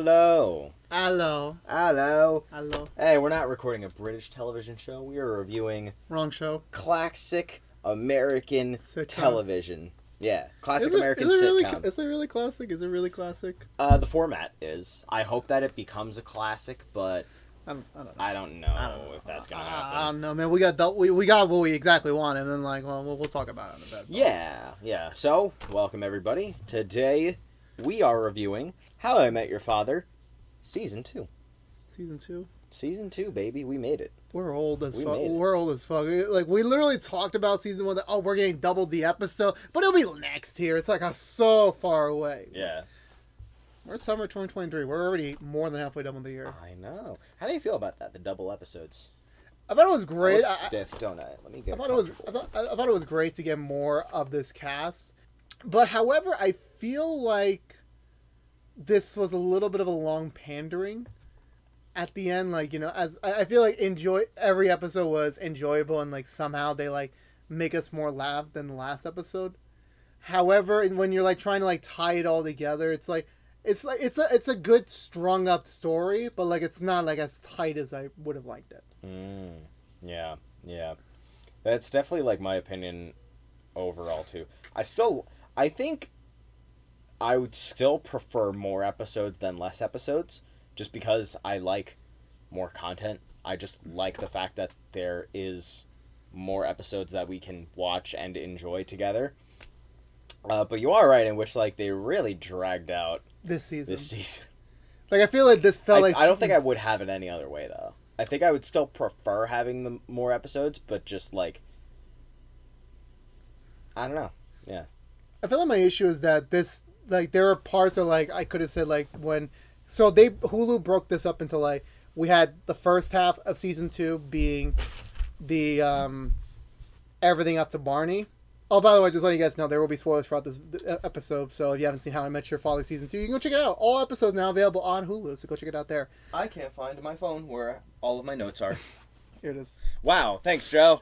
Hello. Hello. Hello. Hello. Hey, we're not recording a British television show. We are reviewing Wrong show. classic American Sitcom. television. Yeah, classic American is it really, sitcom. is it really classic? Is it really classic? The format is. I hope that it becomes a classic, but I don't know. I don't know if that's gonna happen. I don't know, man. We got we got what we exactly wanted, and then we'll talk about it in a bit. Yeah. So, welcome everybody. Today we are reviewing How I Met Your Father, Season 2. Season 2? Season 2, baby. We made it. We're old as fuck. Made it. We're old as fuck. Like, we literally talked about season 1 that, we're getting double the episode, but it'll be next year. It's like so far away. Yeah. Where's summer 2023? We're already more than halfway done with the year. I know. How do you feel about that? The double episodes. I thought it was great. I look stiff, don't I? Let me get. I thought it was great to get more of this cast, but however, I feel like this was a little bit of a long pandering at the end. Like, as I feel like every episode was enjoyable, and like somehow they like make us more laugh than the last episode. However, when you're like trying to like tie it all together, it's a good strung up story, but like it's not like as tight as I would have liked it. Yeah. That's definitely like my opinion overall too. I think I would still prefer more episodes than less episodes, just because I like more content. I just like the fact that there is more episodes that we can watch and enjoy together. But you are right in which like they really dragged out this season. Like I feel like this felt I don't think I would have it any other way though. I think I would still prefer having the more episodes, but just like I don't know. Yeah. I feel like my issue is that this like there are parts of like I could have said like when Hulu broke this up into like we had the first half of season 2 being the everything up to Barney. Oh, by the way, just letting you guys know, there will be spoilers throughout this episode, so if you haven't seen How I Met Your Father Season 2, you can go check it out. All episodes now available on Hulu, so go check it out there. I can't find my phone where all of my notes are. Here it is. Wow, thanks, Joe.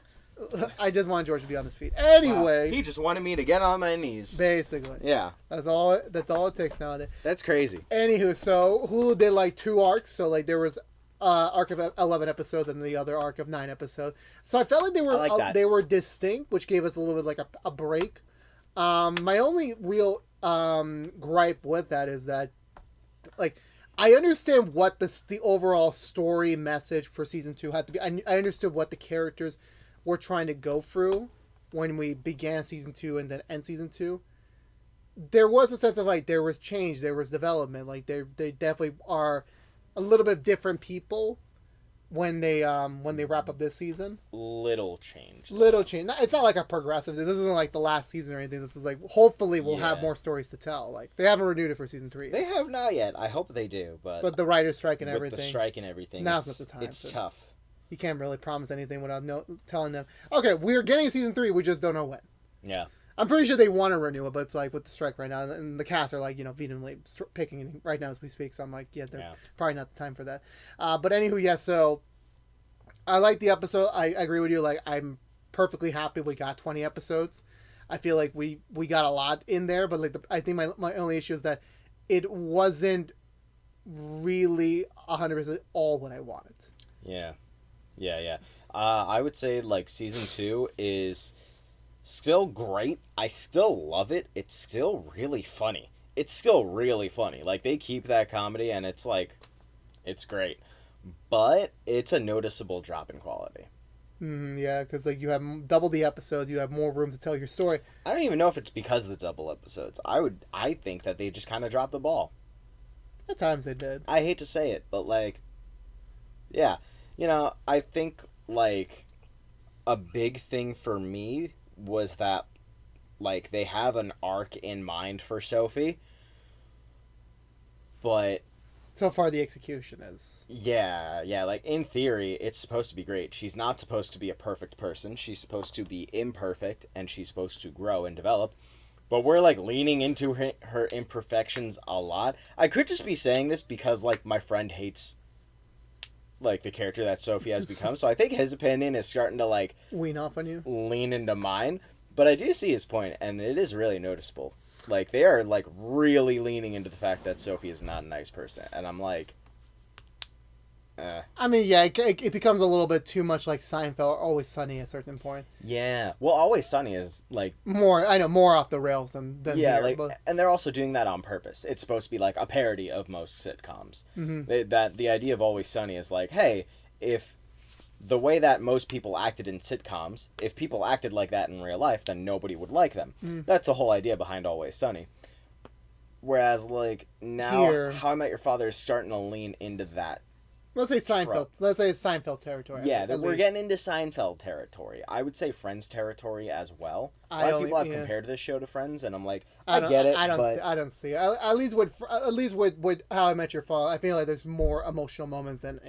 I just wanted George to be on his feet. Anyway. Wow. He just wanted me to get on my knees. Basically. Yeah. That's all it takes nowadays. That's crazy. Anywho, so Hulu did like 2 arcs, so like there was arc of 11 episodes and the other arc of 9 episodes. So I felt like they were distinct, which gave us a little bit like a break. My only real gripe with that is that like I understand what the overall story message for season 2 had to be. I understood what the characters were trying to go through when we began season 2 and then end season 2. There was a sense of like there was change, there was development. Like they definitely are a little bit different people when they wrap up this season. Little change. It's not like a progressive. This isn't like the last season or anything. This is like hopefully we'll have more stories to tell. Like they haven't renewed it for season 3. They have not yet. I hope they do, but the writer's strike and everything. With the strike and everything, now's not the time. It's tough. You can't really promise anything without telling them. Okay, we're getting season 3. We just don't know when. Yeah. I'm pretty sure they want to renew it, but it's like with the strike right now, and the cast are like, vehemently picking it right now as we speak. So I'm like, probably not the time for that. But anywho, yeah. So I like the episode. I agree with you. Like I'm perfectly happy we got 20 episodes. I feel like we got a lot in there, but like I think my only issue is that it wasn't really 100% all what I wanted. Yeah. I would say like season 2 is still great. I still love it. It's still really funny. Like they keep that comedy and it's like it's great. But it's a noticeable drop in quality. Yeah, because like you have double the episodes, you have more room to tell your story. I don't even know if it's because of the double episodes. I think that they just kind of dropped the ball. At times they did. I hate to say it, but like yeah. I think like a big thing for me was that like they have an arc in mind for Sophie, but so far the execution is like in theory it's supposed to be great. She's not supposed to be a perfect person. She's supposed to be imperfect and she's supposed to grow and develop, but we're like leaning into her imperfections a lot. I could just be saying this because like my friend hates like the character that Sophie has become, so I think his opinion is starting to like wean off on you, lean into mine. But I do see his point, and it is really noticeable. Like, they are, like, really leaning into the fact that Sophie is not a nice person. And I'm like, I mean, yeah, it becomes a little bit too much like Seinfeld or Always Sunny at a certain point. Yeah. Well, Always Sunny is, like... more off the rails than yeah, here, like, but... and they're also doing that on purpose. It's supposed to be, like, a parody of most sitcoms. Mm-hmm. The idea of Always Sunny is, like, hey, if the way that most people acted in sitcoms, if people acted like that in real life, then nobody would like them. Mm. That's the whole idea behind Always Sunny. Whereas, like, now, Here. How I Met Your Father is starting to lean into that. Let's say Seinfeld. trope. Let's say it's Seinfeld territory. Yeah, we're getting into Seinfeld territory. I would say Friends territory as well. A lot of people have compared this show to Friends, and I'm like, I get it, I but... don't see it. At least with How I Met Your Father, I feel like there's more emotional moments than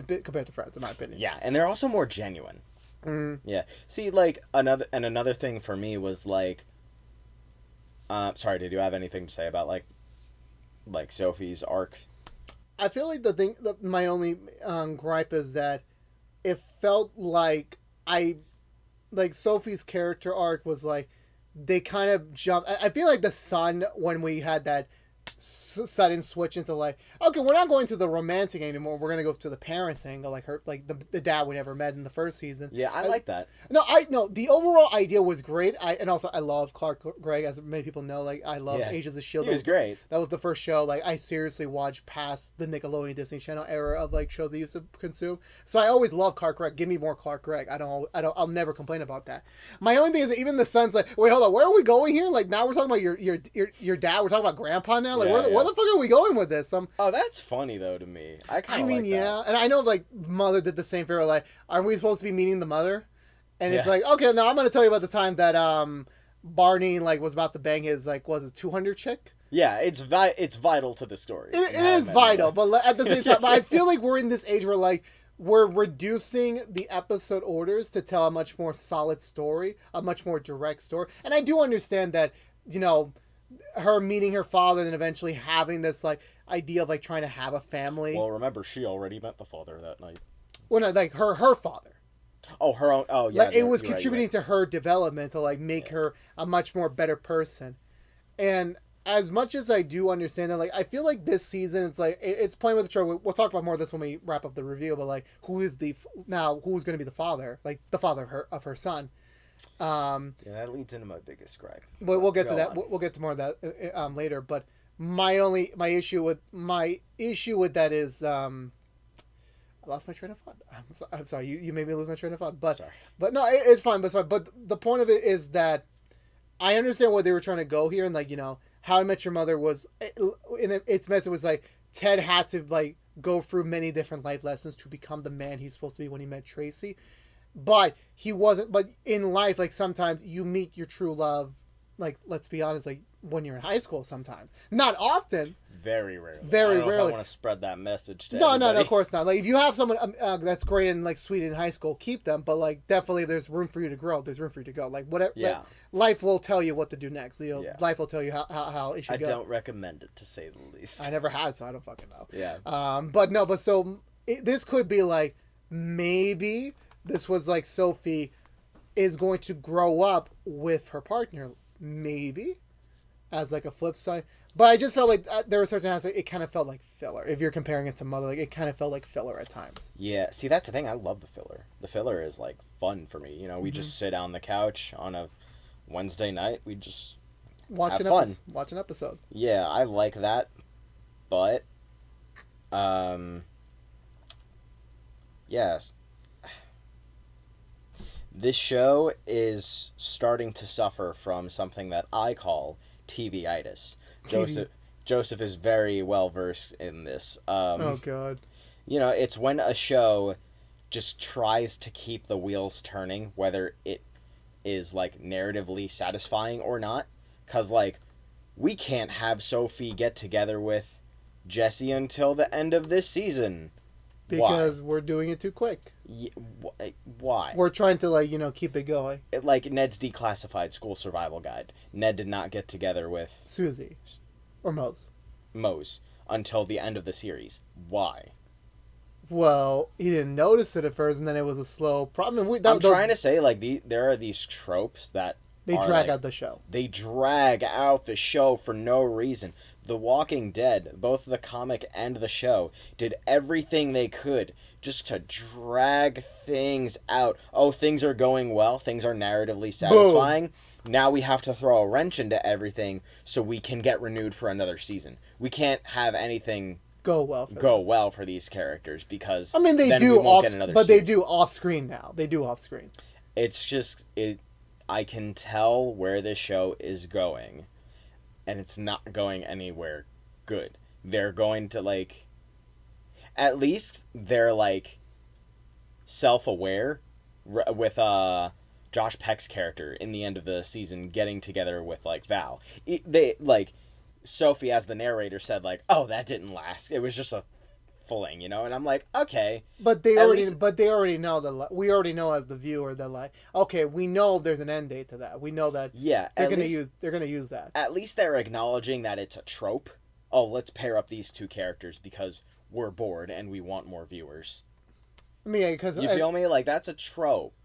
compared to Friends, in my opinion. Yeah, and they're also more genuine. Mm-hmm. Yeah. See, like, another thing for me was, like... sorry, did you have anything to say about, like Sophie's arc? I feel like my only gripe is that it felt like Sophie's character arc was like, they kind of jumped. I feel like the son, when we had that sudden switch into like, okay, we're not going to the romantic anymore, we're gonna go to the parents angle, like her, like the dad we never met in the first season. Yeah, I like that. No, the overall idea was great. I love Clark Gregg, as many people know. Like, I love Agents of S.H.I.E.L.D. He was great. That was the first show, like, I seriously watched past the Nickelodeon Disney Channel era of, like, shows I used to consume. So I always loved Clark Gregg. Give me more Clark Gregg. I'll never complain about that. My only thing is that even the son's like, wait, hold on, where are we going here? Like, now we're talking about your dad. We're talking about grandpa now. Like, where the fuck are we going with this? Oh, that's funny though to me. I mean, like that. And I know, like, Mother did the same for her. Like, aren't we supposed to be meeting the mother? And it's like, okay, now I'm going to tell you about the time that Barney, like, was about to bang his, like, was it 200 chick? Yeah, it's vital to the story. It is vital, but at the same time, I feel like we're in this age where, like, we're reducing the episode orders to tell a much more solid story, a much more direct story. And I do understand that, you know, her meeting her father and eventually having this, like, idea of, like, trying to have a family. Well, remember, she already met the father that night. Well, no, like, her father. Oh, her own. Oh, yeah. Like, it was contributing to her development to, like, make her a much more better person. And as much as I do understand that, like, I feel like this season, it's like, it's playing with the trope. We'll talk about more of this when we wrap up the review, but, like, who's going to be the father? Like, the father of her son. Yeah, that leads into my biggest gripe. But we'll get to that. We'll get to more of that later. But my issue with that is, I lost my train of thought. I'm sorry. You made me lose my train of thought. But sorry. But no, it's fine. But it's fine. But the point of it is that I understand where they were trying to go here, and, like, you know, How I Met Your Mother was, in its message was like, Ted had to, like, go through many different life lessons to become the man he's supposed to be when he met Tracy. But he wasn't. But in life, like, sometimes you meet your true love. Like, let's be honest, like, when you're in high school, sometimes, not often. Very rarely. Very I don't know rarely. If I want to spread that message to no, everybody. of course not. Like, if you have someone that's great and, like, sweet in high school, keep them. But, like, definitely, there's room for you to grow. There's room for you to go. Like, whatever. Yeah. Like, life will tell you what to do next. You know, Yeah. Life will tell you how it should go. I don't recommend it, to say the least. I never had, so I don't fucking know. Yeah. But so this could be like, maybe this was like Sophie is going to grow up with her partner, maybe, as like a flip side. But I just felt like there were certain aspects, it kind of felt like filler. If you're comparing it to Mother, like, it kind of felt like filler at times. Yeah, see, that's the thing. I love the filler. The filler is, like, fun for me. You know, we just sit on the couch on a Wednesday night. We just have fun. Watch an episode. Yeah, I like that. But, yes. This show is starting to suffer from something that I call TV-itis. Joseph is very well versed in this. Oh God! You know, it's when a show just tries to keep the wheels turning, whether it is, like, narratively satisfying or not. 'Cause, like, we can't have Sophie get together with Jesse until the end of this season. Because we're doing it too quick. Why? We're trying to, like, you know, keep it going. Like Ned's Declassified School Survival Guide. Ned did not get together with Susie. Or Mose. Until the end of the series. Why? Well, he didn't notice it at first, and then it was a slow problem. I'm trying to say, like, there are these tropes that They drag out the show. They drag out the show for no reason. The Walking Dead, both the comic and the show, did everything they could just to drag things out. Oh, things are going well. Things are narratively satisfying. Boom. Now we have to throw a wrench into everything so we can get renewed for another season. We can't have anything go well for these characters because they do they do off screen now. They do off screen. It's just I can tell where this show is going, and it's not going anywhere good. They're going to at least they're self-aware with Josh Peck's character in the end of the season getting together with Val. They Sophie, as the narrator, said oh, that didn't last. It was just a fling, and I'm okay. But they already know that we already know as the viewer that okay, we know there's an end date to that. We know that they're gonna use that. At least they're acknowledging that it's a trope. Oh, let's pair up these two characters because we're bored and we want more viewers. Because you feel me? That's a trope.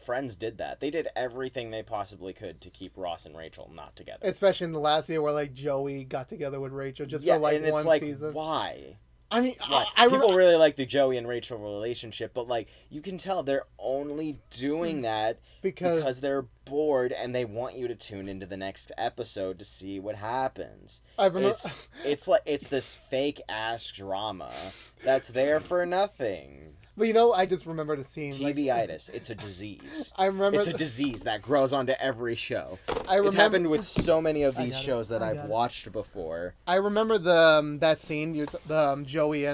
Friends did that. They did everything they possibly could to keep Ross and Rachel not together. Especially in the last year where Joey got together with Rachel just for and one it's season. Why? People really like the Joey and Rachel relationship, but you can tell they're only doing that because they're bored and they want you to tune into the next episode to see what happens. I remember it's this fake ass drama that's there for nothing. But I just remember the scene. TV-itis. It's a disease. I remember. It's a disease that grows onto every show. It's happened with so many of these shows that I've watched before. I remember that scene, when Joey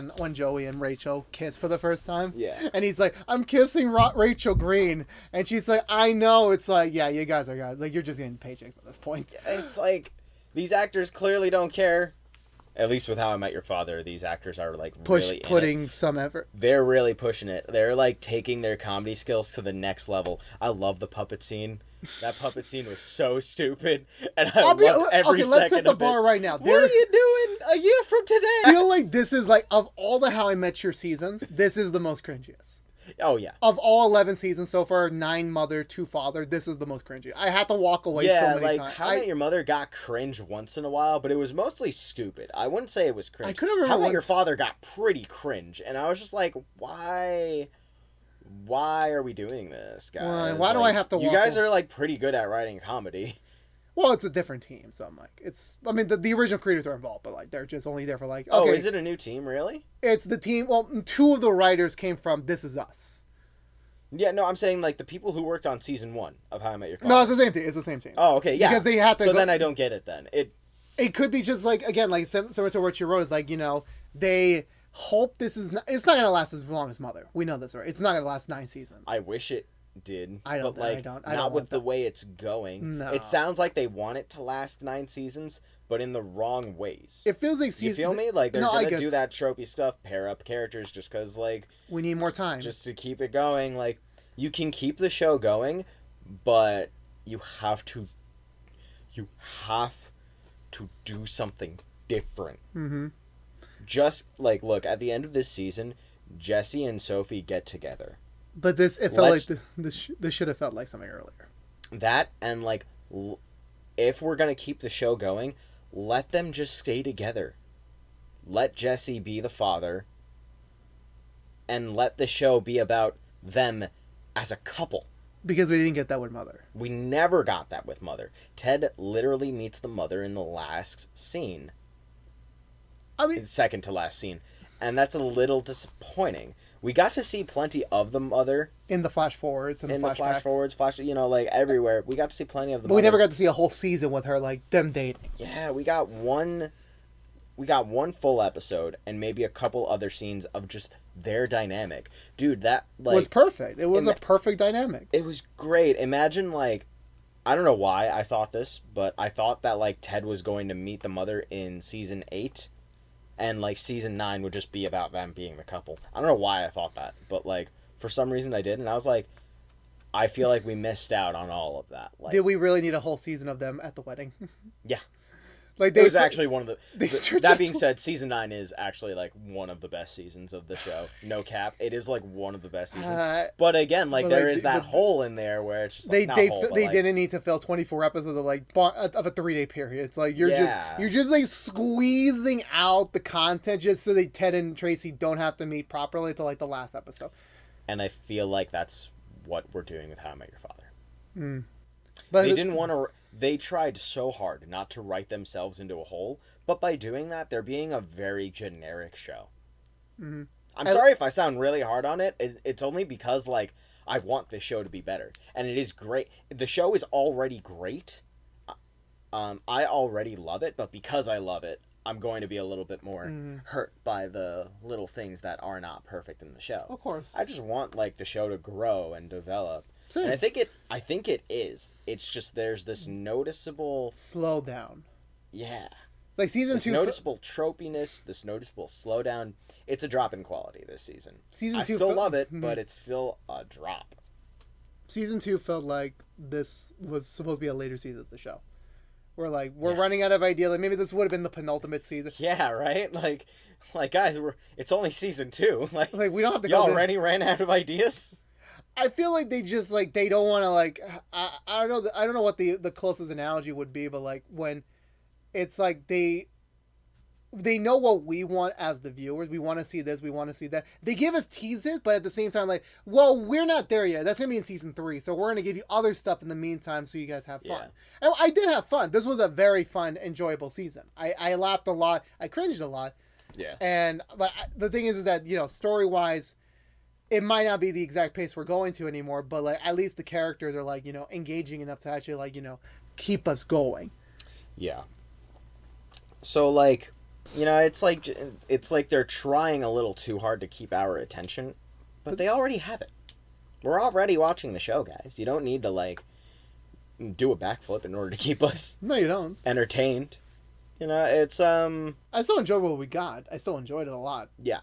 and Rachel kiss for the first time. Yeah. And he's like, "I'm kissing Rachel Green," and she's like, "I know." It's yeah, you guys are guys. You're just getting paychecks at this point. It's these actors clearly don't care. At least with How I Met Your Father, these actors are really putting some effort. They're really pushing it. They're taking their comedy skills to the next level. I love the puppet scene. That puppet scene was so stupid, and I loved every second let's set the bar right now. What are you doing a year from today? I feel like this is of all the How I Met Your seasons, this is the most cringiest. Oh, yeah. Of all 11 seasons so far, 9 mother, 2 father, this is the most cringy. I had to walk away so many times. How I Met Your Mother got cringe once in a while, but it was mostly stupid. I wouldn't say it was cringe. I couldn't remember. How I Met Your Father got pretty cringe, and I was just why? Why are we doing this, guys? Why do I have to walk You guys are, pretty good at writing comedy. Well, it's a different team, so I'm the original creators are involved, but they're just only there for okay. Oh, is it a new team, really? It's the team, 2 of the writers came from This Is Us. Yeah, no, I'm saying the people who worked on season 1 of How I Met Your Father. No, it's the same team. It's the same team. Oh, okay, yeah. Because they had to. So then I don't get it. Then it could be just again similar to what you wrote. Is they hope this is. It's not gonna last as long as Mother. We know this, right? It's not gonna last 9 seasons. I wish it did. I don't. But not with the way it's going. No. It sounds like they want it to last 9 seasons, but in the wrong ways. It feels like you feel me? They're gonna do that tropey stuff, pair up characters just because we need more time, just to keep it going. You can keep the show going, but you have to do something different. Mm-hmm. Just look at the end of this season, Jesse and Sophie get together. But this felt this should have felt like something earlier. That and if we're gonna keep the show going, let them just stay together. Let Jesse be the father, and let the show be about them as a couple. Because we didn't get that with Mother. We never got that with Mother. Ted literally meets the mother in the last scene. Second to last scene. And that's a little disappointing. We got to see plenty of the mother. In the flash forwards. In the flash forwards, everywhere. We got to see plenty of the mother. We never got to see a whole season with her, them dating. Yeah, we got one full episode and maybe a couple other scenes of just their dynamic. Dude, that was perfect. It was a perfect dynamic. It was great. Imagine I don't know why I thought this, but I thought that Ted was going to meet the mother in season 8 and season 9 would just be about them being the couple. I don't know why I thought that, but for some reason I did, and I was I feel like we missed out on all of that. Did we really need a whole season of them at the wedding? Yeah. Like it was actually one of the that being said, season 9 is actually like one of the best seasons of the show. No cap, it is like one of the best seasons. But again, like there is that hole in there where it's just like, they didn't need to fill 24 episodes of like of a 3-day period. It's like you're just like squeezing out the content just so that Ted and Tracy don't have to meet properly until like the last episode. And I feel like that's what we're doing with How I Met Your Father. But they didn't want to. They tried so hard not to write themselves into a hole, but by doing that, they're being a very generic show. I'm sorry if I sound really hard on it. It's only because, like, I want this show to be better. And it is great. The show is already great. I already love it, but because I love it, I'm going to be a little bit more hurt by the little things that are not perfect in the show. Of course. I just want, like, the show to grow and develop. Same. And I think it is. It's just there's this noticeable slowdown. Yeah. Like season 2 noticeable tropiness, this noticeable slowdown. It's a drop in quality this season. Season 2 I still love it, but it's still a drop. Season 2 felt like this was supposed to be a later season of the show. We're running out of ideas. Like maybe this would have been the penultimate season. Yeah, right? Like guys, it's only season 2. Like we don't have to go. You already ran out of ideas? I feel like they just like they don't want to like I don't know what the closest analogy would be, but like when it's like they know what we want as the viewers. We want to see this, we want to see that. They give us teases, but at the same time, like, well, we're not there yet. That's gonna be in season 3, so we're gonna give you other stuff in the meantime, so you guys have fun. Yeah. And I did have fun. This was a very fun, enjoyable season. I laughed a lot. I cringed a lot. Yeah. But the thing is that story wise, it might not be the exact pace we're going to anymore, but like at least the characters are like engaging enough to actually like keep us going. Yeah. So like it's like they're trying a little too hard to keep our attention, but they already have it. We're already watching the show, guys. You don't need to like do a backflip in order to keep us no you don't entertained. It's I still enjoyed what we got. I still enjoyed it a lot. Yeah.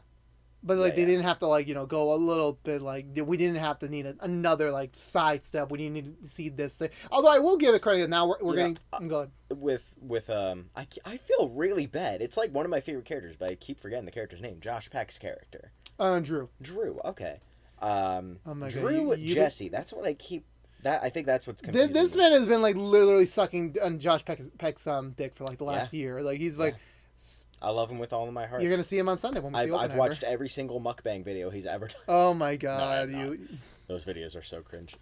But like they didn't have to like go a little bit like we didn't have to need another like side step. We didn't need to see this thing. Although I will give it credit. Now we're getting good. I feel really bad. It's like one of my favorite characters, but I keep forgetting the character's name. Josh Peck's character. Drew. Drew. Okay. Oh my Drew God. Jesse. That's what I keep. I think that's what's confusing. This man has been like literally sucking on Josh Peck's dick for like the last year. Like he's like. I love him with all of my heart. You're gonna see him on Sunday when we see Oppenheimer. I've watched every single mukbang video he's ever done. Oh my God, no, those videos are so cringe.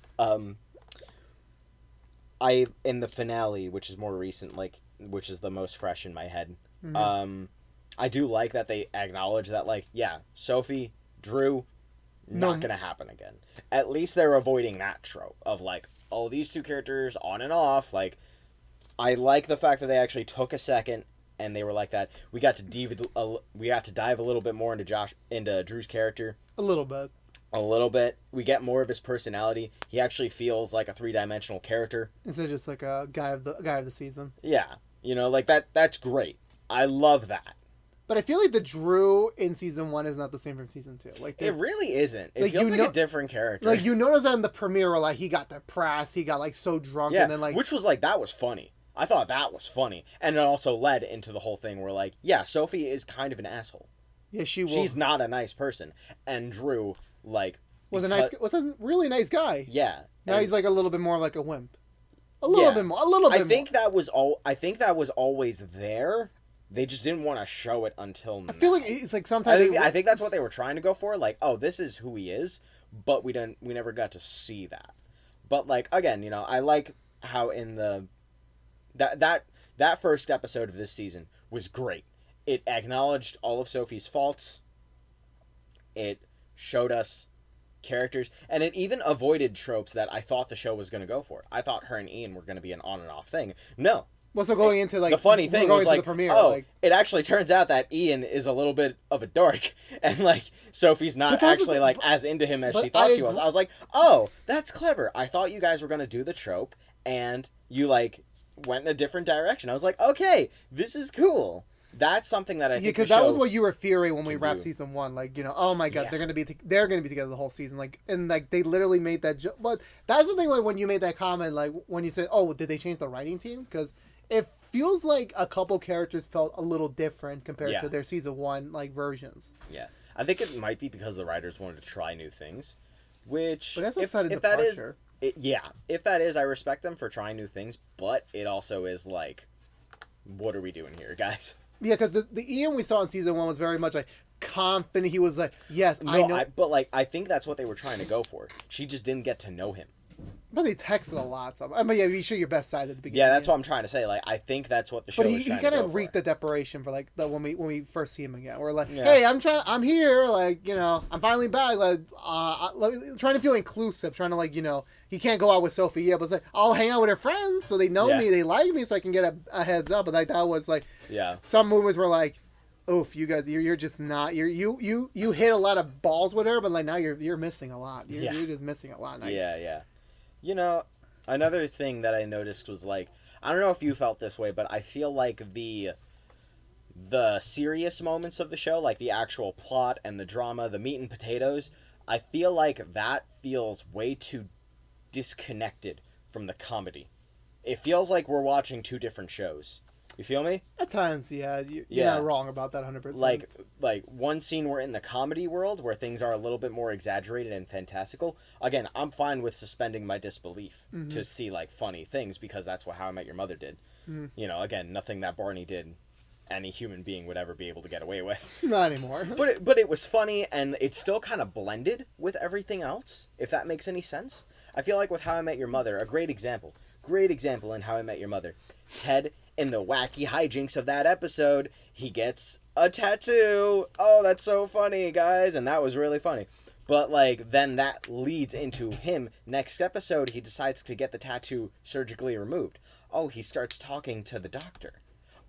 In the finale, which is more recent, which is the most fresh in my head. I do like that they acknowledge that, like, yeah, Sophie, Drew, not gonna happen again. At least they're avoiding that trope of like, oh, these two characters on and off. Like, I like the fact that they actually took a second. And they were like that. We got to dive a little bit more into Drew's character. A little bit. We get more of his personality. He actually feels like a 3-dimensional character instead of just like a guy of the season. Yeah, like that. That's great. I love that. But I feel like the Drew in season 1 is not the same from season 2. Like it really isn't. It feels like a different character. Like you notice that in the premiere, where like he got depressed, he got like so drunk, and then like which was like that was funny. I thought that was funny. And it also led into the whole thing where, like, yeah, Sophie is kind of an asshole. Yeah, she's not a nice person. And Drew, like... was a really nice guy. Yeah. Now he's, like, a little bit more like a wimp. A little bit more. I think that was always there. They just didn't want to show it until now. I feel like it's like sometimes... I think that's what they were trying to go for. Like, oh, this is who he is. But we never got to see that. But, like, again, I like how in the... That first episode of this season was great. It acknowledged all of Sophie's faults. It showed us characters, and it even avoided tropes that I thought the show was going to go for. I thought her and Ian were going to be an on and off thing. No. Well, so going into like the funny thing was like, premiere, it actually turns out that Ian is a little bit of a dork, and like Sophie's not actually like as into him as she thought she was. I was like, oh, that's clever. I thought you guys were going to do the trope, and you like went in a different direction. I was like, okay, this is cool. That's something that I think because that was what you were fearing when we wrapped season 1. Like, oh my God, they're gonna be together the whole season. Like, and like they literally made that. But that's the thing. Like when you made that comment, like when you said, "Oh, did they change the writing team?" Because it feels like a couple characters felt a little different compared to their season 1 like versions. Yeah, I think it might be because the writers wanted to try new things, which but that's a sudden departure. If that is, I respect them for trying new things, but it also is like, what are we doing here, guys? Yeah, because the Ian we saw in season 1 was very much like confident. He was like, yes, I know. But like, I think that's what they were trying to go for. She just didn't get to know him. But they texted a lot. So I mean, yeah, you show your best side at the beginning. Yeah, that's what I'm trying to say. Like, I think that's what the show is trying to go for. But he kind of reeked the desperation for like when we first see him again. We're like, hey, I'm here. Like, you know, I'm finally back. Like, trying to feel inclusive. Trying to like, you know, he can't go out with Sophie. Yeah, but it's like, I'll hang out with her friends so they know me, they like me, so I can get a heads up. But like that was like, some movements were like, oof, you guys, you're just not. You hit a lot of balls with her, but like now you're missing a lot. You're just missing a lot. Yeah. You know, another thing that I noticed was like, I don't know if you felt this way, but I feel like the serious moments of the show, like the actual plot and the drama, the meat and potatoes, I feel like that feels way too disconnected from the comedy. It feels like we're watching two different shows. You feel me? At times, yeah. You're not wrong about that 100%. Like one scene we're in the comedy world where things are a little bit more exaggerated and fantastical. Again, I'm fine with suspending my disbelief to see like funny things because that's what How I Met Your Mother did. You know, again, nothing that Barney did any human being would ever be able to get away with. Not anymore. But it was funny and it still kind of blended with everything else, if that makes any sense. I feel like with How I Met Your Mother, a great example in How I Met Your Mother, Ted, in the wacky hijinks of that episode, he gets a tattoo. Oh, that's so funny, guys. And that was really funny. But, like, then that leads into him. Next episode, he decides to get the tattoo surgically removed. Oh, he starts talking to the doctor.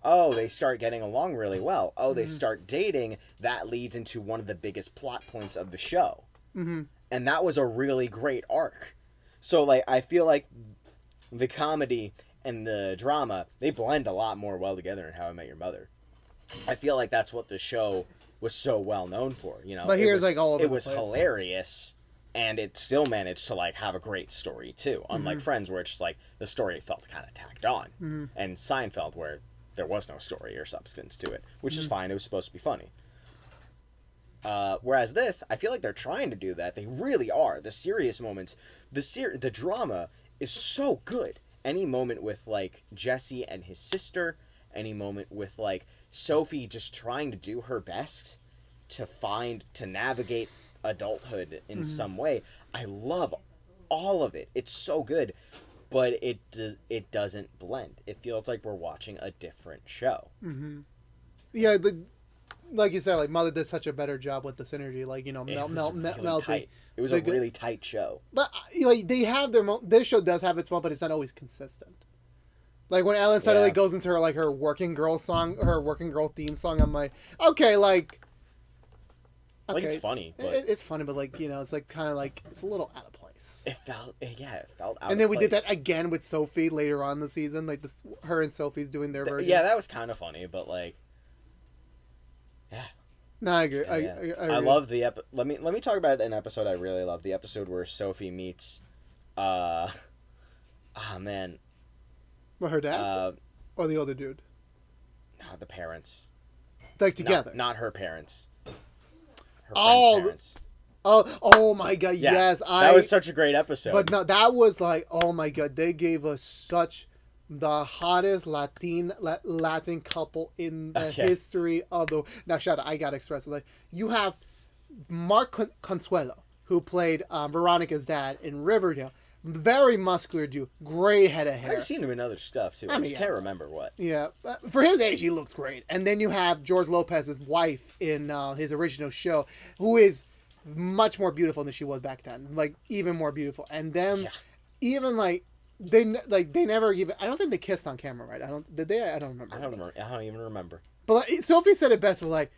Oh, they start getting along really well. Oh, they start dating. That leads into one of the biggest plot points of the show. And that was a really great arc. So, like, I feel like the comedy and the drama, they blend a lot more well together in How I Met Your Mother. I feel like that's what the show was so well known for, you know. But here's like all of it was hilarious, and it still managed to like have a great story too. Unlike Friends, where it's just like the story felt kind of tacked on, and Seinfeld, where there was no story or substance to it, which is fine. It was supposed to be funny. Whereas this, I feel like they're trying to do that. They really are. The serious moments, the drama is so good. Any moment with, like, Jesse and his sister, any moment with, like, Sophie just trying to do her best to navigate adulthood in some way. I love all of it. It's so good, but it doesn't blend. It feels like we're watching a different show. Yeah, like you said, like Mother did such a better job with the synergy, like, you know, melting. It was a really tight show. But, you know, they have their this show does have its moment, but it's not always consistent. Like when Ellen suddenly goes into her working girl song, her working girl theme song, I'm like, okay, like it's funny. But it's funny, but like, you know, it's like kind of like it's a little out of place. It felt out. And then we did that again with Sophie later on in the season, like her and Sophie's doing their version. Yeah, that was kind of funny, but like, yeah. No, I agree. I love the Let me talk about an episode I really love. The episode where Sophie meets, man. Well, her dad, or the other dude. No, the parents. Like together. Not her parents. Her friend's parents. Oh my God! Yeah, yes, that was such a great episode. But no, that was like, oh my God! They gave us such the hottest Latin couple in the history of the. Now, shut up! I gotta express it. Like, you have Mark Consuelo, who played Veronica's dad in Riverdale. Very muscular dude, great head of hair. I've seen him in other stuff too. I just can't remember what. Yeah, for his age, he looks great. And then you have George Lopez's wife in his original show, who is much more beautiful than she was back then. Like, even more beautiful. And then, even like they never even. I don't think they kissed on camera, right? Did they? I don't remember. I don't even remember. But like, Sophie said it best. Was like,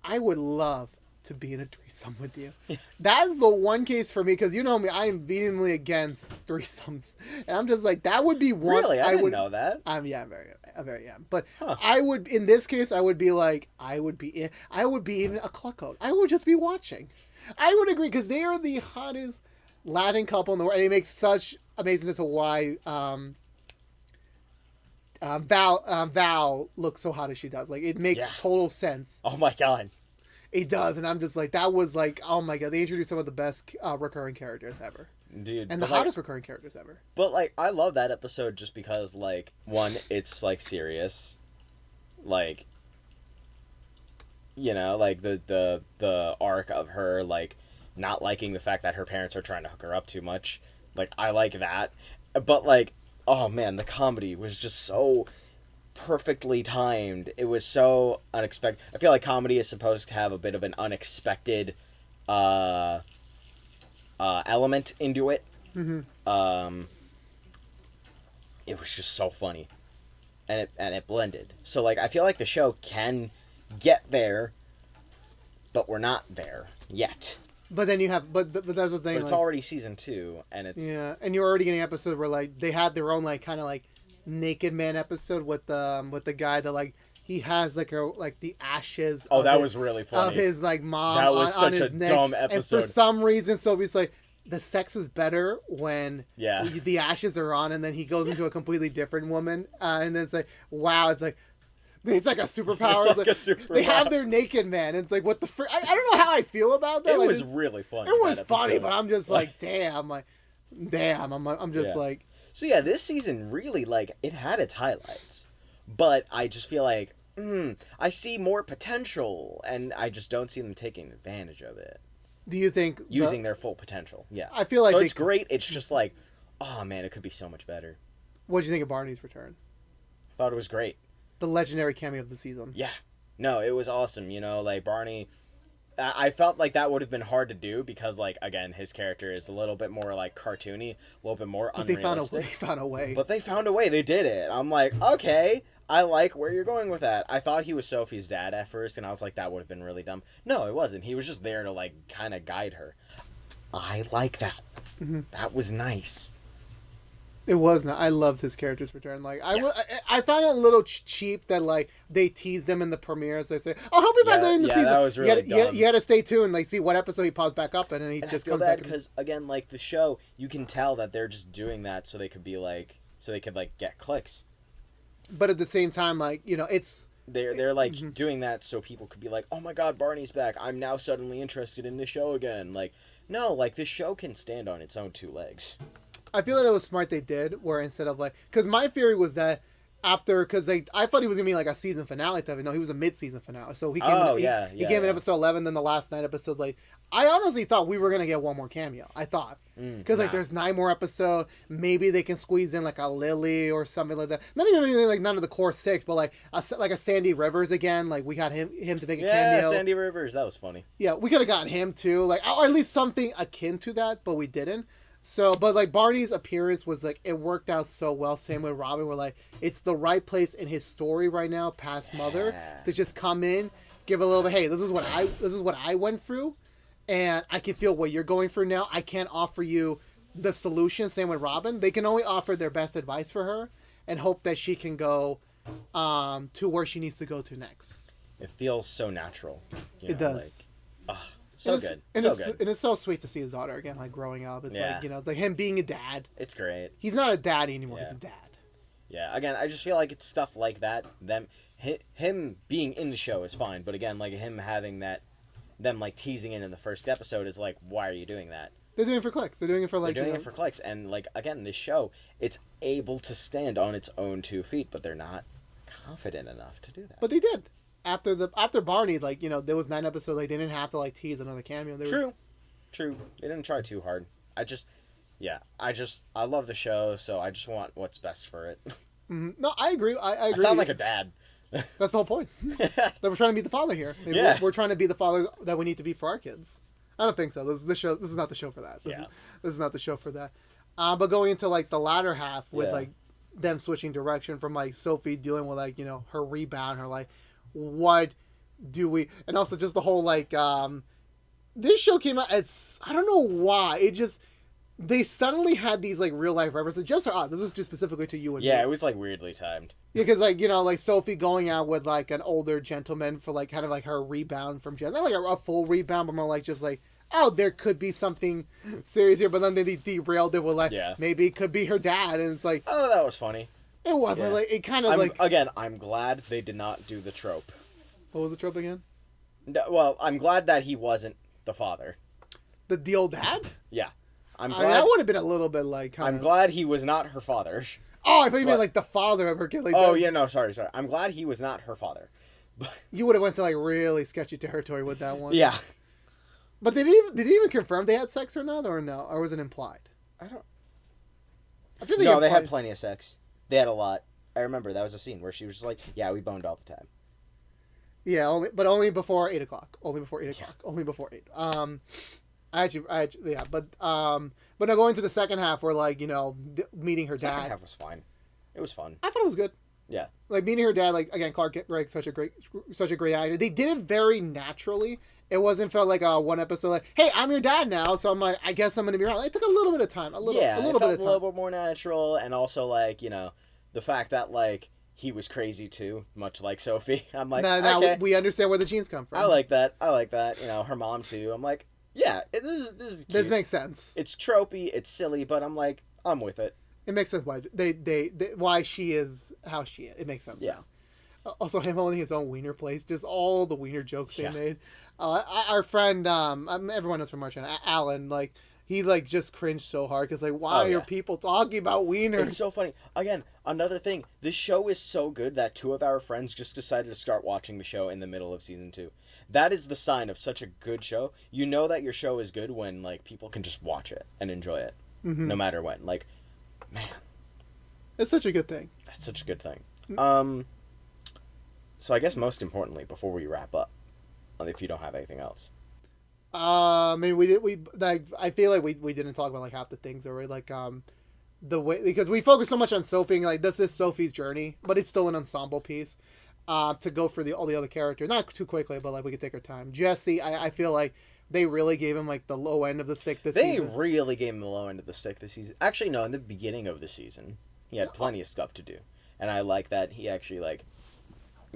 I would love to be in a threesome with you. That's the one case for me, because you know me, I am vehemently against threesomes, and I'm just like, that would be one. Really, I didn't know that. I'm very am. But I would, in this case, I would be like, I would be even a cluckout. I would just be watching. I would agree, because they are the hottest Latin couple in the world, and it makes such amazing sense to why Val looks so hot as she does. Like it makes total sense. Oh my god. It does, and I'm just like, that was like, oh my god, they introduced some of the best recurring characters ever. Dude. And the hottest recurring characters ever. But, like, I love that episode just because, like, one, it's, like, serious. Like, you know, like, the arc of her, like, not liking the fact that her parents are trying to hook her up too much. Like, I like that. But, like, oh, man, the comedy was just so perfectly timed. It was so unexpected. I feel like comedy is supposed to have a bit of an unexpected element into it. Mm-hmm. It was just so funny, and it blended. So like I feel like the show can get there, but we're not there yet. But then you have, but that's the thing. But it's like, already season 2, and it's and you're already getting an episode where like they had their own like kind of like naked man episode with the guy that like he has like the ashes. Oh, that was really funny. Of his like mom. That was on such his a neck. dumb episode. And for some reason, Sophie's like, the sex is better when the ashes are on, and then he goes into a completely different woman, and then it's like, wow, it's like a superpower. It's like a superpower. They have their naked man. And it's like, what the frick? I don't know how I feel about that. It like, was really funny. It was funny, but I'm just like, damn. I'm just like. So yeah, this season really like it had its highlights, but I just feel like I see more potential, and I just don't see them taking advantage of it. Do you think using their full potential? Yeah, I feel like so it's great. It's just like, oh man, it could be so much better. What did you think of Barney's return? Thought it was great. The legendary cameo of the season. Yeah, no, it was awesome. You know, like Barney. I felt like that would have been hard to do because, like, again, his character is a little bit more like cartoony, a little bit more unrealistic. They found a way. But they found a way. They did it. I'm like, okay, I like where you're going with that. I thought he was Sophie's dad at first, and I was like, that would have been really dumb. No, it wasn't. He was just there to like kind of guide her. I like that. Mm-hmm. That was nice. It was not. I loved his character's return. Like I found it a little cheap that like they teased him in the premiere. So they say, "Oh, he'll be back later in the season." That was really dumb. You had to stay tuned, like see what episode he pops back up in, and he just comes back. Because again, like the show, you can tell that they're just doing that so they could get clicks. But at the same time, like it's they're like doing that so people could be like, "Oh my God, Barney's back! I'm now suddenly interested in the show again." Like, no, like this show can stand on its own 2 legs. I feel like that was smart they did, where instead of like, because my theory was that because I thought he was gonna be like a season finale type. No, he was a mid-season finale. So he came. He came in episode 11, then the last 9 episodes. Like, I honestly thought we were gonna get one more cameo. I thought because like there's 9 more episodes. Maybe they can squeeze in like a Lily or something like that. Not even like none of the core 6, but like a Sandy Rivers again. Like we got him to make a cameo. Yeah, Sandy Rivers, that was funny. Yeah, we could have gotten him too. Like, or at least something akin to that, but we didn't. So, but like Barney's appearance was like, it worked out so well. Same with Robin, where like it's the right place in his story right now, past Mother, to just come in, give a little bit. Hey, this is what I went through, and I can feel what you're going through now. I can't offer you the solution. Same with Robin. They can only offer their best advice for her, and hope that she can go to where she needs to go to next. It feels so natural. It does. Like, so good. And it's so sweet to see his daughter again, like growing up. It's like, it's like him being a dad. It's great. He's not a daddy anymore. He's a dad. Yeah. Again, I just feel like it's stuff like that. Him being in the show is fine, but again, like him having that, them like teasing in the first episode is like, why are you doing that? They're doing it for clicks. They're doing it for like. They're doing it for clicks, and like again, this show, it's able to stand on its own 2 feet, but they're not confident enough to do that. But they did. After Barney, like, there was 9 episodes, like they didn't have to like tease another cameo. True. They didn't try too hard. I love the show, so I just want what's best for it. Mm-hmm. No, I agree. I agree. I sound like a dad. That's the whole point. That we're trying to be the father here. Maybe we're trying to be the father that we need to be for our kids. I don't think so. This is not the show for that. This is not the show for that. But going into like the latter half with like them switching direction from like Sophie dealing with like her rebound, her like. What do we, and also just the whole like this show came out, I don't know why they suddenly had these like real life references just for this is just specifically to you and me. It was like weirdly timed. Because like like Sophie going out with like an older gentleman for like kind of like her rebound from jail, not like a full rebound, but more like just like, oh, there could be something serious here, but then they derailed it with like maybe it could be her dad, and it's like, oh, that was funny. It was, but like, it kind of like... Again, I'm glad they did not do the trope. What was the trope again? No, well, I'm glad that he wasn't the father. The old dad? Yeah. I mean, that would have been a little bit like... kinda... I'm glad he was not her father. Oh, I thought you meant like the father of her kid. Like yeah, no, sorry. I'm glad he was not her father. You would have went to like really sketchy territory with that one. Yeah. But did he even confirm they had sex or not, or no? Or was it implied? I don't... I feel no, they had plenty of sex. They had a lot. I remember that was a scene where she was just like, yeah, we boned all the time. Yeah, only before 8 o'clock. Only before 8 o'clock. Only before 8. Yeah, but now going to the second half, where like, you know, meeting her dad. Second half was fine. It was fun. I thought it was good. Yeah. Like meeting her dad, like again, Clark Gregg, such a great actor. They did it very naturally. It wasn't felt like a one episode like, hey, I'm your dad now, so I'm like, I guess I'm gonna be around. It took a little bit of time, a little bit more natural, and also like, you know, the fact that like he was crazy too, much like Sophie. I'm like, now okay, we understand where the genes come from. I like that. You know, her mom too. I'm like, yeah, this is cute. This makes sense. It's tropey, it's silly, but I'm like, I'm with it. It makes sense why why she is how she is. It makes sense. Yeah. Now. Also, him owning his own wiener place, just all the wiener jokes they made. Our friend, everyone knows from our channel, Alan, like, he, like, just cringed so hard, because, like, why are people talking about wieners? It's so funny. Again, another thing, this show is so good that 2 of our friends just decided to start watching the show in the middle of season 2. That is the sign of such a good show. You know that your show is good when, like, people can just watch it and enjoy it, no matter when. Like, man. It's such a good thing. That's such a good thing. So I guess most importantly, before we wrap up, if you don't have anything else. I mean, I feel like we didn't talk about like half the things already, like the way, because we focus so much on Sophie, like this is Sophie's journey, but it's still an ensemble piece. To go for all the other characters, not too quickly, but like we could take our time. Jesse, I feel like they really gave him like the low end of the stick this season. They really gave him the low end of the stick this season. Actually, no, in the beginning of the season, he had plenty of stuff to do, and I like that he actually like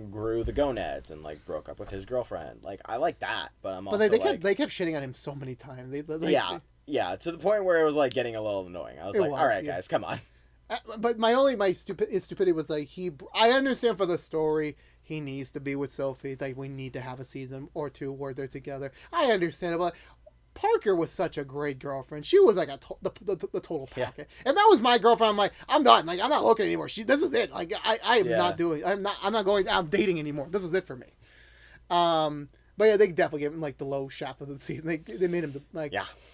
grew the gonads and like broke up with his girlfriend. Like, I like that, but I'm also they kept shitting on him so many times. Yeah, to the point where it was like getting a little annoying. I was like, all right, guys, come on. But my stupidity was like, I understand for the story he needs to be with Sophie. Like, we need to have a season or 2 where they're together. I understand it, but Parker was such a great girlfriend. She was like the total packet. If that was my girlfriend, I'm like, I'm done. Like, I'm not looking anymore. This is it. Like, I am not doing. I'm not going out dating anymore. This is it for me. But yeah, they definitely gave him like the low shaft of the season. They made him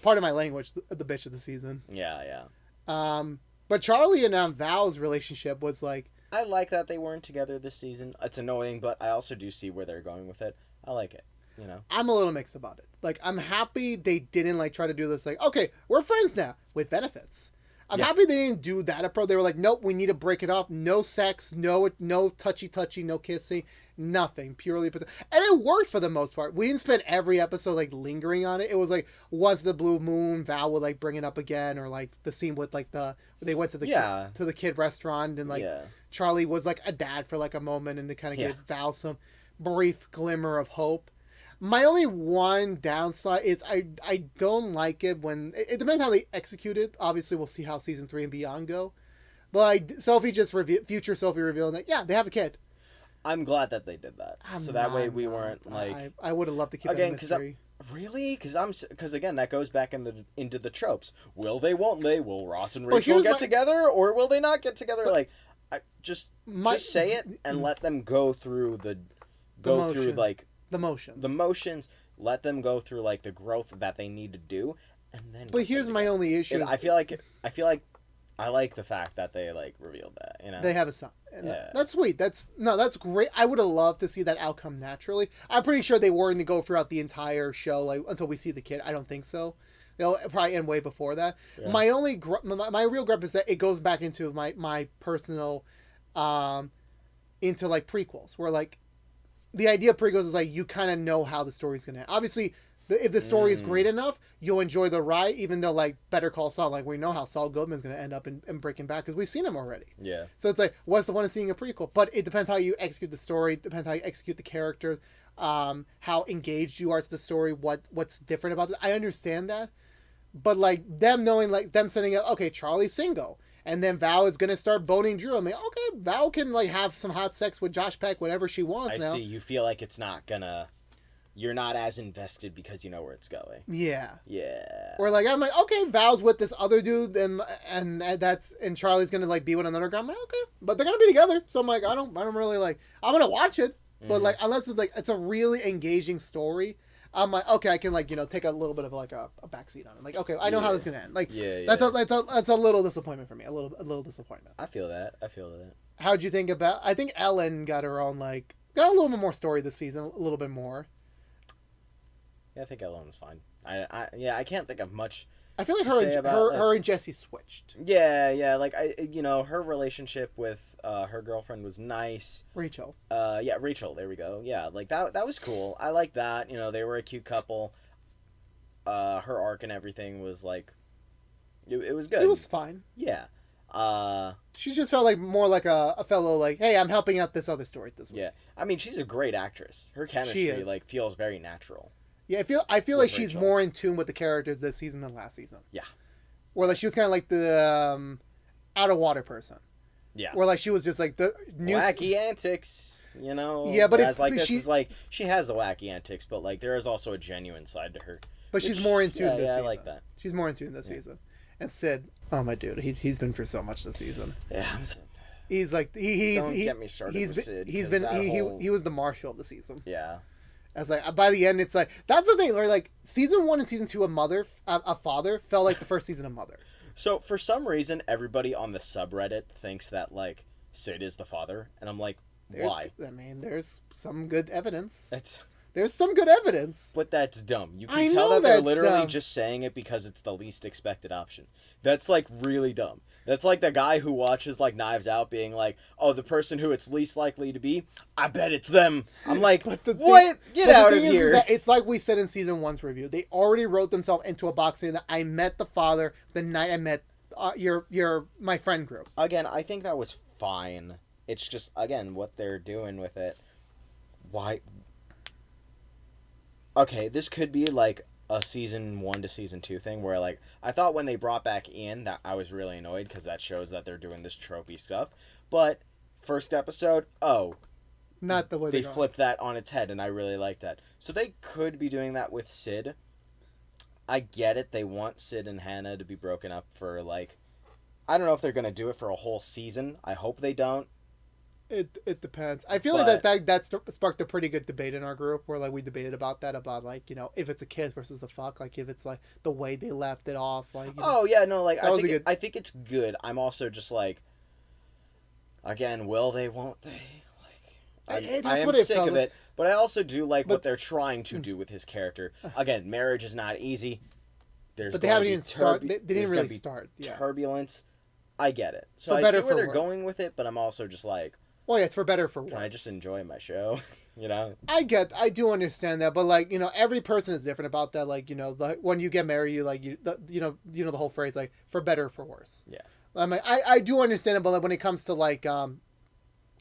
part of my language, the bitch of the season. Yeah. But Charlie and Val's relationship was like, I like that they weren't together this season. It's annoying, but I also do see where they're going with it. I like it. You know, I'm a little mixed about it. Like, I'm happy they didn't like try to do this. Like, okay, we're friends now with benefits. I'm happy they didn't do that approach. They were like, nope, we need to break it up. No sex, no touchy, no kissing, nothing. Purely, and it worked for the most part. We didn't spend every episode like lingering on it. It was like, was the blue moon? Val would like bring it up again, or like the scene with like they went to the kid restaurant, and like Charlie was like a dad for like a moment, and to kind of give Val some brief glimmer of hope. My only one downside is I don't like it when... It depends how they execute it. Obviously, we'll see how Season 3 and beyond go. But future Sophie revealed that, they have a kid. I'm glad that they did that. That way we weren't like... I would have loved to keep that mystery. Really? Because again, that goes back into the tropes. Will they, won't they? Will Ross and Rachel get together? Or will they not get together? Like, just say it and let them go through the motions. Let them go through like the growth that they need to do, and then. But here's my only issue. I feel like I like the fact that they like revealed that. You know, they have a son. That's sweet. That's great. I would have loved to see that outcome naturally. I'm pretty sure they weren't to go throughout the entire show like until we see the kid. I don't think so. They'll probably end way before that. Yeah. My real gripe is that it goes back into my personal, into like prequels where like. The idea of prequels is like you kind of know how the story's gonna end. Obviously, if the story is great enough, you'll enjoy the ride. Even though like Better Call Saul, like we know how Saul Goodman's gonna end up in Breaking Bad because we've seen him already. Yeah. So it's like, what's the point of seeing a prequel? But it depends how you execute the story. It depends how you execute the character, how engaged you are to the story. What's different about it? I understand that, but like them knowing, like them setting up, okay, Charlie's single. And then Val is gonna start boning Drew. I mean, okay, Val can like have some hot sex with Josh Peck whenever she wants. I see. You feel like it's not gonna. You're not as invested because you know where it's going. Yeah. Yeah. Or like I'm like, okay, Val's with this other dude, and Charlie's gonna like be with another guy. I'm like, okay, but they're gonna be together. So I'm like, I don't really like. I'm gonna watch it, but like unless it's like it's a really engaging story, I'm like, okay, I can like take a little bit of like a backseat on it. Like, okay, I know how this is gonna end. Like, that's a little disappointment for me. A little disappointment. I feel that. How'd you think about? I think Ellen got her own got a little bit more story this season, a little bit more. Yeah, I think Ellen was fine. I can't think of much. I feel like her and Jesse switched. Yeah, like her relationship with her girlfriend was nice. Rachel. Rachel. There we go. Yeah, like that was cool. I like that. They were a cute couple. Her arc and everything was like, it was good. It was fine. Yeah. She just felt like more like a fellow like, hey, I'm helping out this other story this week. Yeah, I mean she's a great actress. Her chemistry like feels very natural. Yeah, I feel like she's more in tune with the characters this season than last season. Yeah. Where like she was kind of like the out of water person. Yeah. Where like she was just like the new wacky antics, Yeah, but it's like this is like she has the wacky antics, but like there is also a genuine side to her. But she's more in tune this season. I like that. She's more in tune this season. And Sid, oh my dude, he's been for so much this season. Yeah. He's like don't get me started with Sid. He was the Marshall of the season. Yeah. As like by the end, it's like that's the thing. Where like season 1 and season 2 a father felt like the first season of Mother. So for some reason, everybody on the subreddit thinks that like Sid is the father, and I'm like, why? I mean, there's some good evidence. There's some good evidence. But that's dumb. You can tell that they're literally just saying it because it's the least expected option. That's like really dumb. That's like the guy who watches like Knives Out being like, oh, the person who it's least likely to be, I bet it's them. I'm like, what? Get out of here. Is that it's like we said in season 1's review. They already wrote themselves into a box saying that I met the father the night I met my friend group. Again, I think that was fine. It's just, again, what they're doing with it. Why? Okay, this could be like a season 1 to season 2 thing where like I thought when they brought back Ian that I was really annoyed because that shows that they're doing this tropey stuff, but first episode, not the way they flipped that on its head, and I really like that. So they could be doing that with Sid. I get it. They want Sid and Hannah to be broken up for like, I don't know if they're gonna do it for a whole season. I hope they don't. It depends. I feel like that sparked a pretty good debate in our group where like we debated about like if it's a kiss versus a fuck, like if it's like the way they left it off, like I think it's good. I'm also just like, again, will they, won't they? Like I am sick of it, but I also do like what they're trying to do with his character. Again, marriage is not easy. But they haven't even started. They didn't really start. Turbulence. I get it. So I see where they're going with it, but I'm also just like, well, yeah, it's for better or for worse. Can I just enjoy my show? I do understand that, but like, every person is different about that. Like, when you get married, you like, the whole phrase, like, for better or for worse. Yeah. I mean, I do understand it, but like, when it comes to like,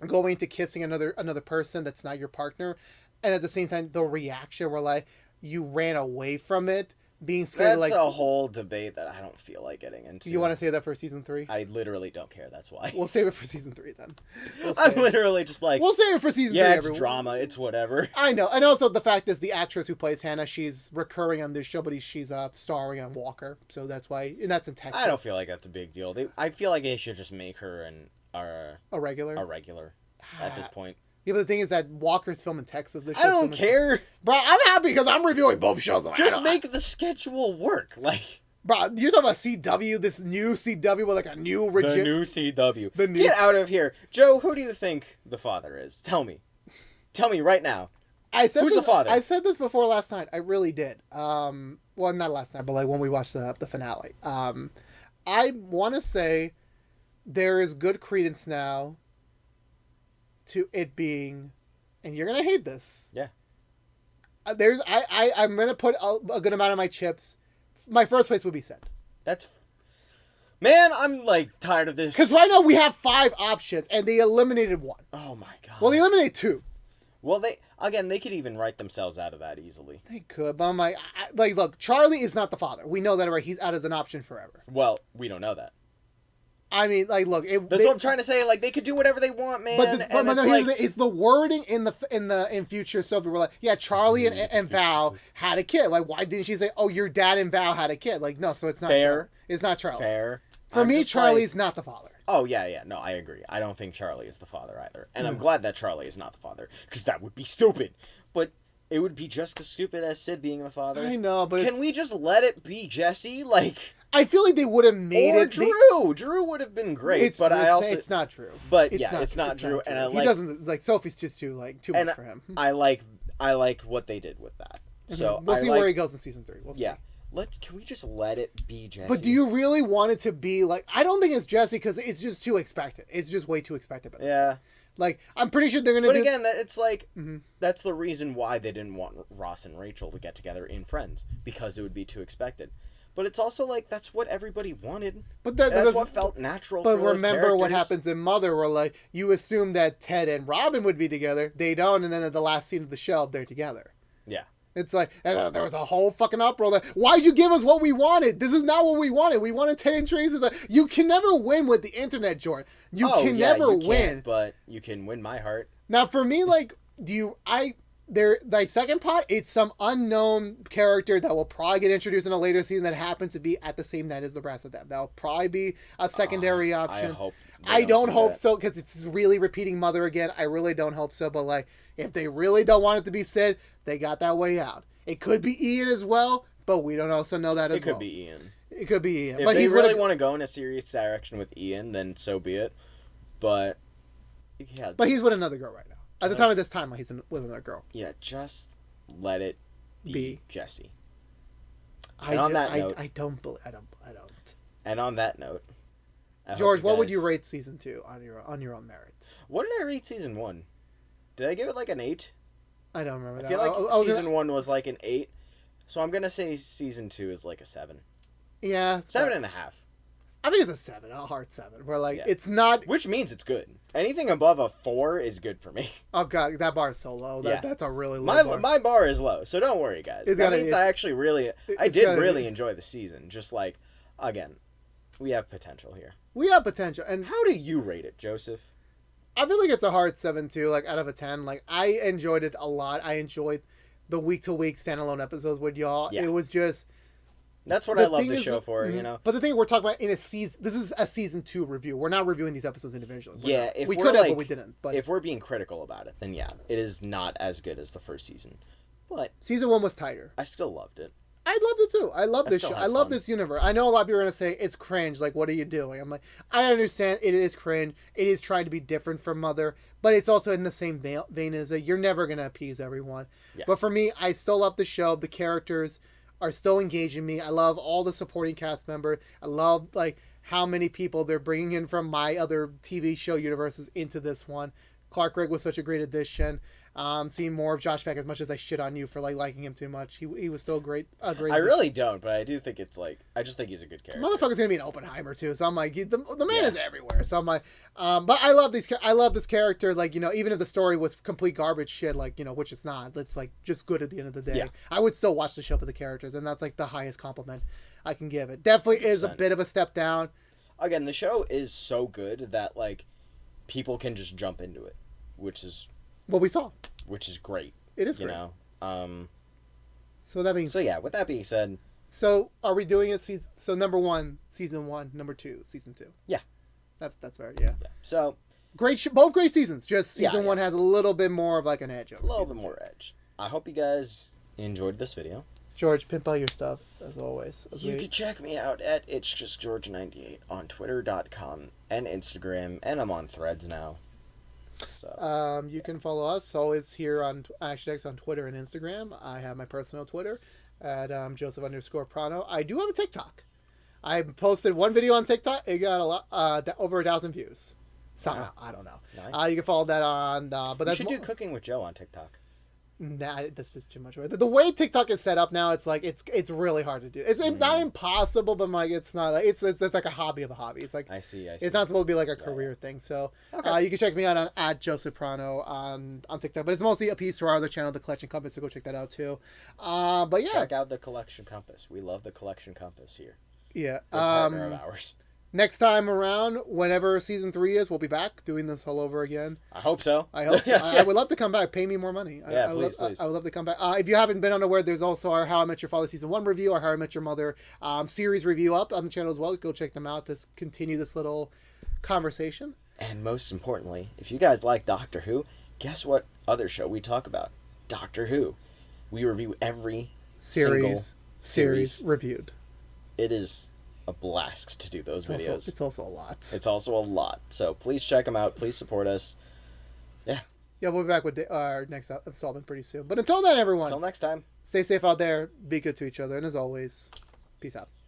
going to kissing another person that's not your partner, and at the same time, the reaction where like, you ran away from it, being scared. That's a whole debate that I don't feel like getting into. You want to say that for season 3? I literally don't care. That's why. We'll save it for season 3 then. I'm literally just like, we'll save it for season 3. Yeah, it's drama. It's whatever. I know, and also the fact is the actress who plays Hannah, she's recurring on this show, but she's starring on Walker, so that's why, and that's in Texas. I don't feel like that's a big deal. I feel like they should just make her a regular at this point. Yeah, but the thing is that Walker's filming Texas. I don't care. Bro, I'm happy because I'm reviewing both shows. Just make the schedule work. Like, bro, you're talking about CW, this new CW with like a new The new CW. Get out of here. Joe, who do you think the father is? Tell me. Tell me right now. Who's the father? I said this before last night. I really did. Well, not last night, but like when we watched the finale. I want to say there is good credence now to it being, and you're gonna hate this. Yeah. I'm gonna put a good amount of my chips. My first place would be Sid. Man, I'm like tired of this. Because right now we have 5 options, and they eliminated 1. Oh my god. Well, they eliminated 2. Well, they could even write themselves out of that easily. They could, but I'm like, look, Charlie is not the father. We know that, right? He's out as an option forever. Well, we don't know that. I mean, like, look, that's what I'm trying to say. Like, they could do whatever they want, man. But no, it's the wording in future Sophie. We're like, yeah, Charlie and Val had a kid. Like, why didn't she say, oh, your dad and Val had a kid? Like, no, so it's not fair. It's not Charlie. Fair. For me, Charlie's not the father. Oh, yeah. No, I agree. I don't think Charlie is the father either. And I'm glad that Charlie is not the father, because that would be stupid. But it would be just as stupid as Sid being the father. I know, but can we just let it be Jesse? Like, I feel like they would have made it. Drew. Drew would have been great, it's not Drew. But it's not Drew. And he doesn't like Sophie's just too much for him. I like what they did with that. So we'll see where he goes in season 3. We'll see. Yeah. Can we just let it be Jesse? But do you really want it to be like? I don't think it's Jesse because it's just too expected. It's just way too expected. Yeah. Like, I'm pretty sure they're gonna. But again, it's like that's the reason why they didn't want Ross and Rachel to get together in Friends, because it would be too expected. But it's also like that's what everybody wanted. But that's what felt natural. But remember what happens in Mother, where like you assume that Ted and Robin would be together, they don't, and then at the last scene of the show, they're together. Yeah. It's like, and there was a whole fucking uproar. Like, why'd you give us what we wanted? This is not what we wanted. We wanted Ted and Tracy. Like, you can never win with the internet, George. You can never win. But you can win my heart. Now, for me, like, second pot, it's some unknown character that will probably get introduced in a later season that happens to be at the same night as the rest of them. That'll probably be a secondary option. I don't hope so, because it's really repeating Mother again. I really don't hope so. But, like, if they really don't want it to be Sid, they got that way out. It could be Ian as well, but we don't also know that as well. It could be Ian. It could be Ian. If they really want to go in a serious direction with Ian, then so be it. But, yeah. But he's with another girl right now. At the time of this timeline, he's with another girl. Yeah, just let it be Jesse. I don't. And on that note, George, what would you rate season 2 on your own merit? What did I rate season 1? Did I give it like an 8? I don't remember that. I feel like season 1 was like an 8, so I'm gonna say season 2 is like a 7. Yeah, 7.5. I think it's a 7, a hard 7. Where like it's not, which means it's good. Anything above a 4 is good for me. Oh god, that bar is so low. That's a really low bar. My bar is low, so don't worry, guys. That means I did really enjoy the season. Just like, again, we have potential here. We have potential. And how do you rate it, Joseph? I feel like it's a hard 7 too, like out of a 10. Like, I enjoyed it a lot. I enjoyed the week-to-week standalone episodes with y'all. Yeah. It was just... That's what I love the show for, you know? But the thing we're talking about in a season... This is a season 2 review. We're not reviewing these episodes individually. We could have, but we didn't. But if we're being critical about it, then yeah, it is not as good as the first season. But... Season 1 was tighter. I still loved it. I loved it too. I love this show. I love this universe. I know a lot of people are going to say, it's cringe. Like, what are you doing? I'm like, I understand it is cringe. It is trying to be different from Mother. But it's also in the same vein as you're never going to appease everyone. Yeah. But for me, I still love the show. The characters are still engaging me. I love all the supporting cast members. I love, like, how many people they're bringing in from my other TV show universes into this one. Clark Gregg was such a great addition. Seeing more of Josh Peck, as much as I shit on you for like liking him too much. He was still great. I really don't, but I do think it's like, I just think he's a good character. Motherfucker's gonna be an Oppenheimer too, so I'm like, the man is everywhere. So I'm like, but I love this character. Like, you know, even if the story was complete garbage shit, like, you know, which it's not. It's like just good at the end of the day. Yeah. I would still watch the show for the characters, and that's like the highest compliment I can give it. Definitely 100%. Is a bit of a step down. Again, the show is so good that like people can just jump into it, which is what we saw. Which is great. It is great. You know? So that means... So yeah, with that being said... So are we doing it so number 1, season 1, number 2, season 2? Yeah. That's fair, yeah. So... Both great seasons. Just season 1 has a little bit more of like an edge over a little bit more edge. I hope you guys enjoyed this video. George, pimp out your stuff, as always. You can check me out at It's Just George98 on Twitter.com and Instagram, and I'm on Threads now. So you can follow us always here on ActionX on Twitter and Instagram. I have my personal Twitter at Joseph_Prano. I do have a TikTok. I posted one video on TikTok. It got a lot, over 1,000 views. Somehow, I don't know. Nice. You can follow that on. But you should do Cooking with Joe on TikTok. Nah, this is too much. The way TikTok is set up now, it's like it's really hard to do. It's not impossible, but like it's not. Like, it's like a hobby of a hobby. It's like I see. It's not supposed to be like a career thing. So you can check me out on at Joe Soprano on TikTok. But it's mostly a piece to our other channel, The Collection Compass. So go check that out too. But yeah, check out The Collection Compass. We love The Collection Compass here. Yeah. Partner of ours. Next time around, whenever season 3 is, we'll be back doing this all over again. I hope so. I hope so. I would love to come back. Pay me more money. Yeah, please. I would love to come back. If you haven't been unaware, there's also our How I Met Your Father season 1 review, our How I Met Your Mother series review up on the channel as well. Go check them out to continue this little conversation. And most importantly, if you guys like Doctor Who, guess what other show we talk about? Doctor Who. We review every series reviewed. It is a blast to do those videos. It's also a lot. It's also a lot. So please check them out. Please support us. Yeah. Yeah, we'll be back with our next installment pretty soon. But until then, everyone. Until next time. Stay safe out there. Be good to each other. And as always, peace out.